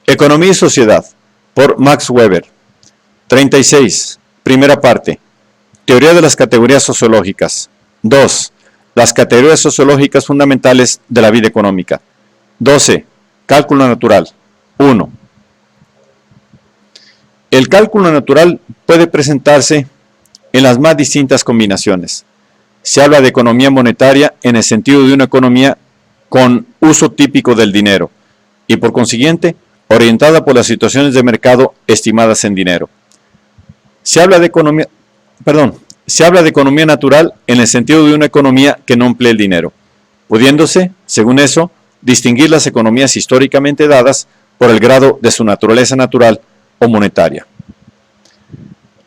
Economía y Sociedad, por Max Weber. 36. Primera parte. Teoría de las categorías sociológicas. 2. Las categorías sociológicas fundamentales de la vida económica. 12. Cálculo natural. 1. El cálculo natural puede presentarse en las más distintas combinaciones. Se habla de economía monetaria en el sentido de una economía con uso típico del dinero y por consiguiente orientada por las situaciones de mercado estimadas en dinero. Se habla de economía natural en el sentido de una economía que no emplea el dinero, pudiéndose, según eso, distinguir las economías históricamente dadas por el grado de su naturaleza natural o monetaria.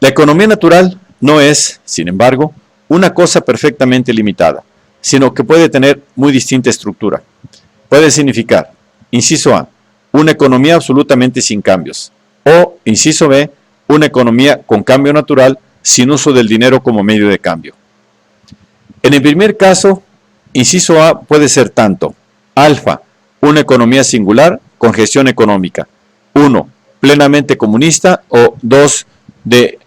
La economía natural no es, sin embargo, una cosa perfectamente limitada, sino que puede tener muy distinta estructura. Puede significar, inciso A, una economía absolutamente sin cambios, o, inciso B, una economía con cambio natural sin uso del dinero como medio de cambio. En el primer caso, inciso A puede ser tanto: alfa, una economía singular con gestión económica, 1, plenamente comunista, o 2, de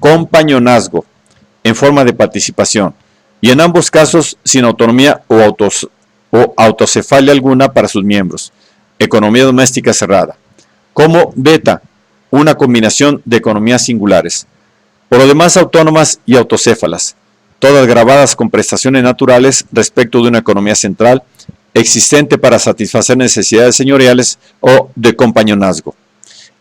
compañonazgo en forma de participación, y en ambos casos sin autonomía o autocefalia alguna para sus miembros, economía doméstica cerrada. Como beta, una combinación de economías singulares, por lo demás autónomas y autocéfalas, todas grabadas con prestaciones naturales respecto de una economía central, existente para satisfacer necesidades señoriales o de compañonazgo.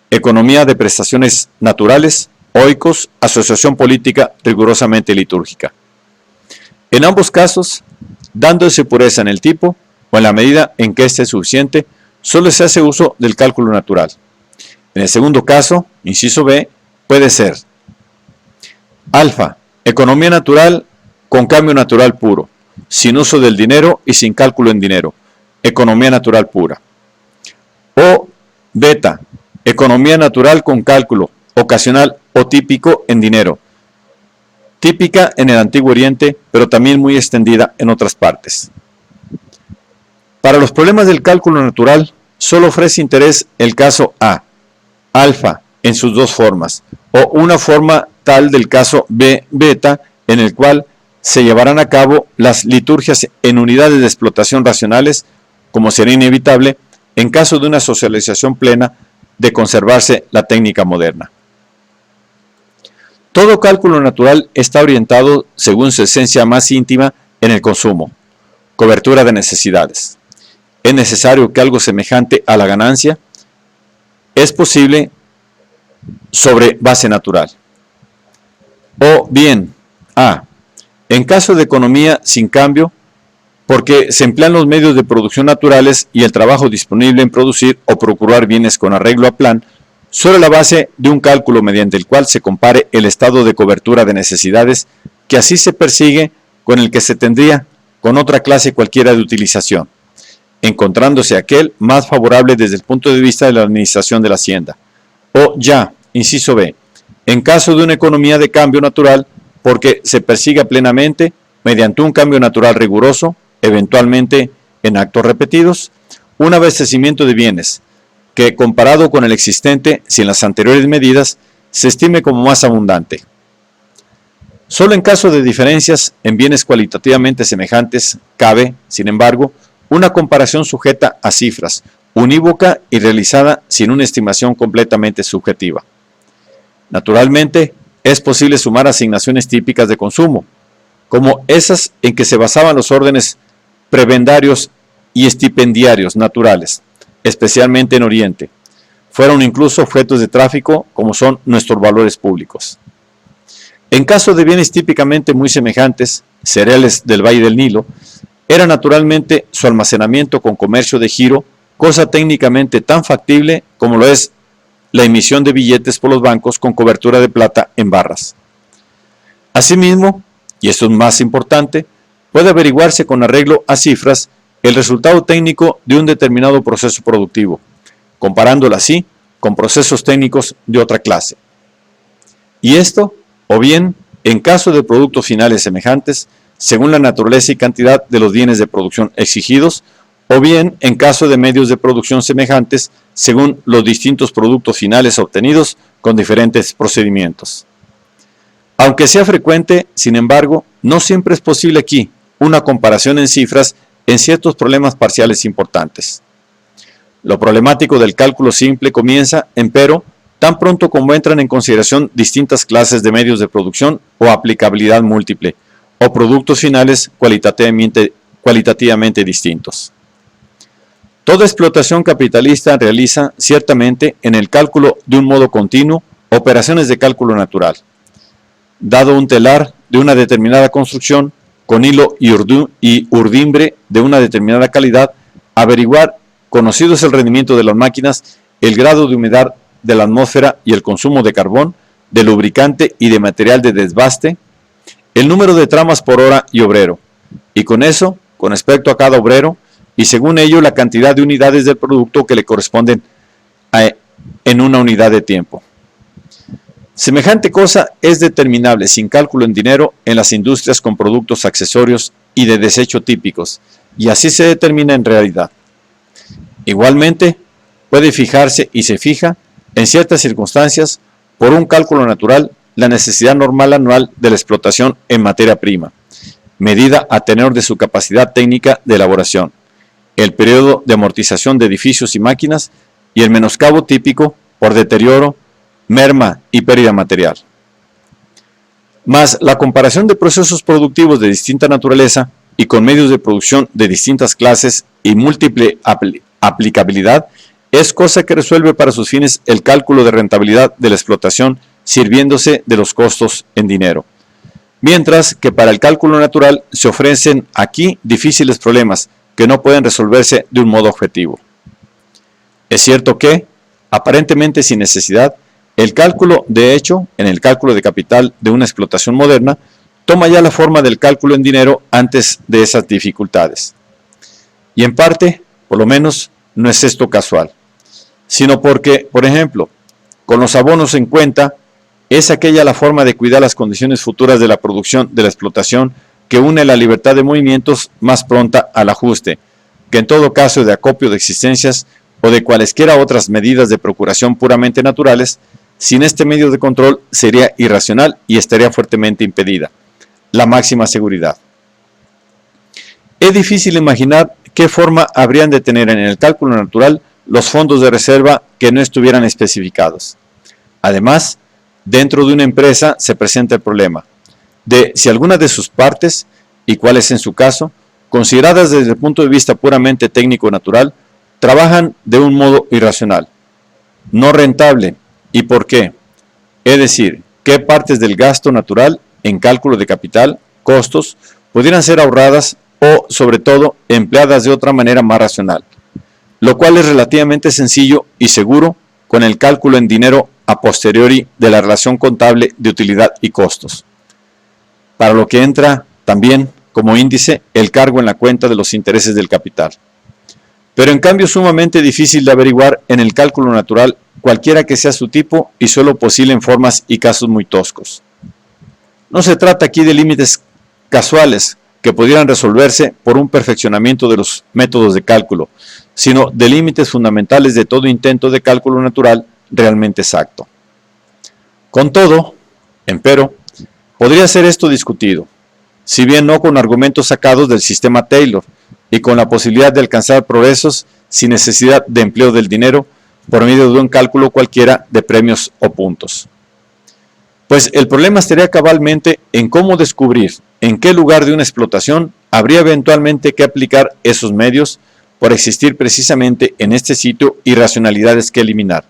Economía de prestaciones naturales, oikos, asociación política rigurosamente litúrgica. En ambos casos, dándose pureza en el tipo o en la medida en que éste es suficiente, solo se hace uso del cálculo natural. En el segundo caso, inciso B, puede ser alfa, economía natural con cambio natural puro, sin uso del dinero y sin cálculo en dinero, economía natural pura. O beta, economía natural con cálculo, ocasional o típico en dinero, típica en el Antiguo Oriente, pero también muy extendida en otras partes. Para los problemas del cálculo natural, solo ofrece interés el caso A, alfa, en sus dos formas, o una forma tal del caso B, beta, en el cual se llevarán a cabo las liturgias en unidades de explotación racionales, como sería inevitable en caso de una socialización plena de conservarse la técnica moderna. Todo cálculo natural está orientado, según su esencia más íntima, en el consumo, cobertura de necesidades. Es necesario que algo semejante a la ganancia es posible sobre base natural. O bien, A, en caso de economía sin cambio, porque se emplean los medios de producción naturales y el trabajo disponible en producir o procurar bienes con arreglo a plan, sobre la base de un cálculo mediante el cual se compare el estado de cobertura de necesidades que así se persigue con el que se tendría con otra clase cualquiera de utilización, encontrándose aquel más favorable desde el punto de vista de la administración de la hacienda. O ya, inciso B, en caso de una economía de cambio natural, porque se persiga plenamente, mediante un cambio natural riguroso, eventualmente en actos repetidos, un abastecimiento de bienes, que comparado con el existente, sin las anteriores medidas, se estime como más abundante. Solo en caso de diferencias en bienes cualitativamente semejantes, cabe, sin embargo, una comparación sujeta a cifras, unívoca y realizada sin una estimación completamente subjetiva. Naturalmente, es posible sumar asignaciones típicas de consumo, como esas en que se basaban los órdenes prebendarios y estipendiarios naturales, especialmente en Oriente. Fueron incluso objetos de tráfico, como son nuestros valores públicos. En caso de bienes típicamente muy semejantes, cereales del Valle del Nilo, era naturalmente su almacenamiento con comercio de giro, cosa técnicamente tan factible como lo es la emisión de billetes por los bancos con cobertura de plata en barras. Asimismo, y esto es más importante, puede averiguarse con arreglo a cifras el resultado técnico de un determinado proceso productivo, comparándolo así con procesos técnicos de otra clase. Y esto, o bien, en caso de productos finales semejantes, según la naturaleza y cantidad de los bienes de producción exigidos, o bien en caso de medios de producción semejantes según los distintos productos finales obtenidos con diferentes procedimientos. Aunque sea frecuente, sin embargo, no siempre es posible aquí una comparación en cifras en ciertos problemas parciales importantes. Lo problemático del cálculo simple comienza, empero, tan pronto como entran en consideración distintas clases de medios de producción o aplicabilidad múltiple, o productos finales cualitativamente distintos. Toda explotación capitalista realiza, ciertamente, en el cálculo de un modo continuo, operaciones de cálculo natural. Dado un telar de una determinada construcción, con hilo y urdimbre de una determinada calidad, averiguar, conocido es el rendimiento de las máquinas, el grado de humedad de la atmósfera y el consumo de carbón, de lubricante y de material de desbaste, el número de tramas por hora y obrero, y con eso, con respecto a cada obrero, y según ello la cantidad de unidades del producto que le corresponden en una unidad de tiempo. Semejante cosa es determinable sin cálculo en dinero en las industrias con productos accesorios y de desecho típicos, y así se determina en realidad. Igualmente, puede fijarse y se fija, en ciertas circunstancias, por un cálculo natural, la necesidad normal anual de la explotación en materia prima, medida a tenor de su capacidad técnica de elaboración, el periodo de amortización de edificios y máquinas y el menoscabo típico por deterioro, merma y pérdida material. Mas la comparación de procesos productivos de distinta naturaleza y con medios de producción de distintas clases y múltiple aplicabilidad es cosa que resuelve para sus fines el cálculo de rentabilidad de la explotación sirviéndose de los costos en dinero. Mientras que para el cálculo natural se ofrecen aquí difíciles problemas que no pueden resolverse de un modo objetivo. Es cierto que, aparentemente sin necesidad, el cálculo de hecho, en el cálculo de capital de una explotación moderna, toma ya la forma del cálculo en dinero antes de esas dificultades. Y en parte, por lo menos, no es esto casual, sino porque, por ejemplo, con los abonos en cuenta, es aquella la forma de cuidar las condiciones futuras de la producción de la explotación que une la libertad de movimientos más pronta al ajuste, que en todo caso de acopio de existencias o de cualesquiera otras medidas de procuración puramente naturales, sin este medio de control sería irracional y estaría fuertemente impedida. La máxima seguridad. Es difícil imaginar qué forma habrían de tener en el cálculo natural los fondos de reserva que no estuvieran especificados. Además, dentro de una empresa se presenta el problema de si alguna de sus partes, y cuál es en su caso, consideradas desde el punto de vista puramente técnico-natural, trabajan de un modo irracional, no rentable. ¿Y por qué? Es decir, qué partes del gasto natural en cálculo de capital, costos, pudieran ser ahorradas o, sobre todo, empleadas de otra manera más racional, lo cual es relativamente sencillo y seguro con el cálculo en dinero a posteriori de la relación contable de utilidad y costos, para lo que entra también como índice el cargo en la cuenta de los intereses del capital. Pero en cambio sumamente difícil de averiguar en el cálculo natural cualquiera que sea su tipo y solo posible en formas y casos muy toscos. No se trata aquí de límites casuales que pudieran resolverse por un perfeccionamiento de los métodos de cálculo, sino de límites fundamentales de todo intento de cálculo natural realmente exacto. Con todo, empero, podría ser esto discutido, si bien no con argumentos sacados del sistema Taylor y con la posibilidad de alcanzar progresos sin necesidad de empleo del dinero por medio de un cálculo cualquiera de premios o puntos. Pues el problema estaría cabalmente en cómo descubrir en qué lugar de una explotación habría eventualmente que aplicar esos medios por existir precisamente en este sitio irracionalidades que eliminar,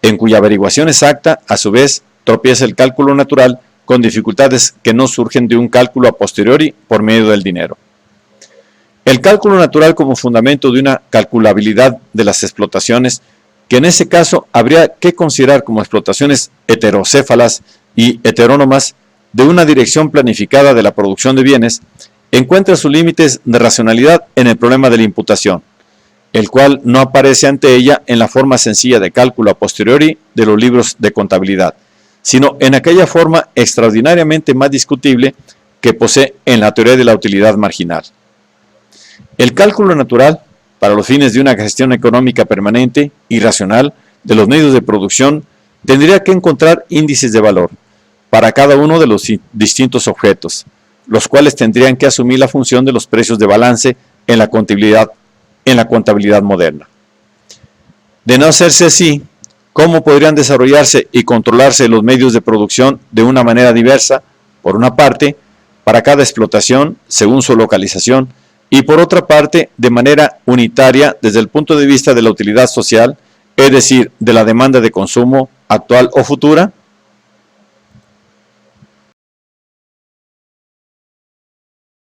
en cuya averiguación exacta, a su vez, tropieza el cálculo natural con dificultades que no surgen de un cálculo a posteriori por medio del dinero. El cálculo natural como fundamento de una calculabilidad de las explotaciones, que en ese caso habría que considerar como explotaciones heterocéfalas y heterónomas de una dirección planificada de la producción de bienes, encuentra sus límites de racionalidad en el problema de la imputación, el cual no aparece ante ella en la forma sencilla de cálculo a posteriori de los libros de contabilidad, sino en aquella forma extraordinariamente más discutible que posee en la teoría de la utilidad marginal. El cálculo natural, para los fines de una gestión económica permanente y racional de los medios de producción, tendría que encontrar índices de valor para cada uno de los distintos objetos, los cuales tendrían que asumir la función de los precios de balance en la contabilidad moderna. De no hacerse así, ¿cómo podrían desarrollarse y controlarse los medios de producción de una manera diversa, por una parte, para cada explotación, según su localización, y por otra parte, de manera unitaria desde el punto de vista de la utilidad social, es decir, de la demanda de consumo actual o futura?